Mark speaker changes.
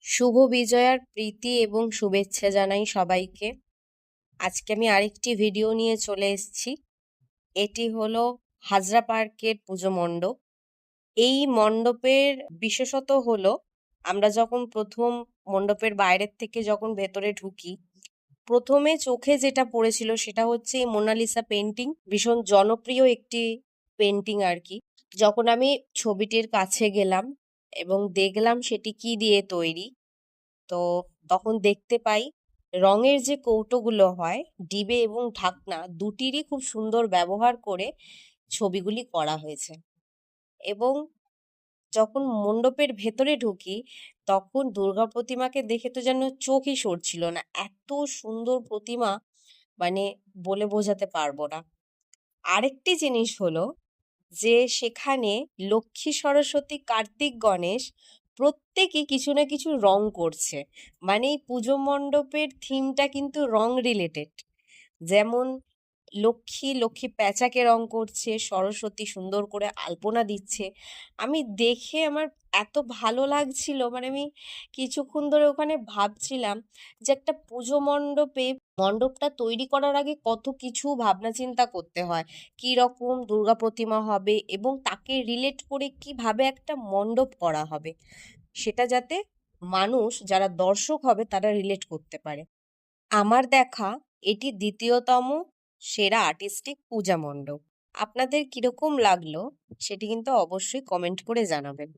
Speaker 1: শুভ বিজয়ার প্রীতি এবং শুভেচ্ছা জানাই সবাইকে। আজকে আমি আরেকটি ভিডিও নিয়ে চলে এসেছি। এটি হলো হাজরা পার্কের পুজো মণ্ডপ। এই মণ্ডপের বিশেষত হলো, আমরা যখন প্রথম মণ্ডপের বাইরের থেকে যখন ভেতরে ঢুকি, প্রথমে চোখে যেটা পড়েছিল সেটা হচ্ছে এই মোনালিসা পেন্টিং। ভীষণ জনপ্রিয় একটি পেন্টিং আর কি। যখন আমি ছবিটির কাছে গেলাম এবং দেখলাম সেটি কি দিয়ে তৈরি, তো তখন দেখতে পাই রঙের যে কৌটোগুলো হয়, ডিবে এবং ঢাকনা দুটিরই খুব সুন্দর ব্যবহার করে ছবিগুলি করা হয়েছে। এবং যখন মণ্ডপের ভেতরে ঢুকি, তখন দুর্গা প্রতিমাকে দেখে তো যেন চোখই সরছিল না, এত সুন্দর প্রতিমা, মানে বলে বোঝাতে পারবো না। আরেকটি জিনিস হলো যে সেখানে লক্ষ্মী, সরস্বতী, কার্তিক, গণেশ প্রত্যেকে কিছু না কিছু রং করছে। মানে এই পুজো মণ্ডপের থিমটা কিন্তু রং রিলেটেড। যেমন লক্ষ্মী প্যাঁচাকে রং করছে, সরস্বতী সুন্দর করে আলপনা দিচ্ছে। আমি দেখে আমার এত ভালো লাগছিল, মানে আমি কিছুক্ষণ ধরে ওখানে ভাবছিলাম যে একটা পুজো মণ্ডপটা তৈরি করার আগে কত কিছু ভাবনা চিন্তা করতে হয়, কি রকম দুর্গা প্রতিমা হবে এবং তাকে রিলেট করে কিভাবে একটা মণ্ডপ করা হবে, সেটা যাতে মানুষ যারা দর্শক হবে তারা রিলেট করতে পারে। আমার দেখা এটি দ্বিতীয়তম সেরা আর্টিস্টিক পূজা মণ্ডপ। আপনাদের কিরকম লাগলো সেটি কিন্তু অবশ্যই কমেন্ট করে জানাবেন।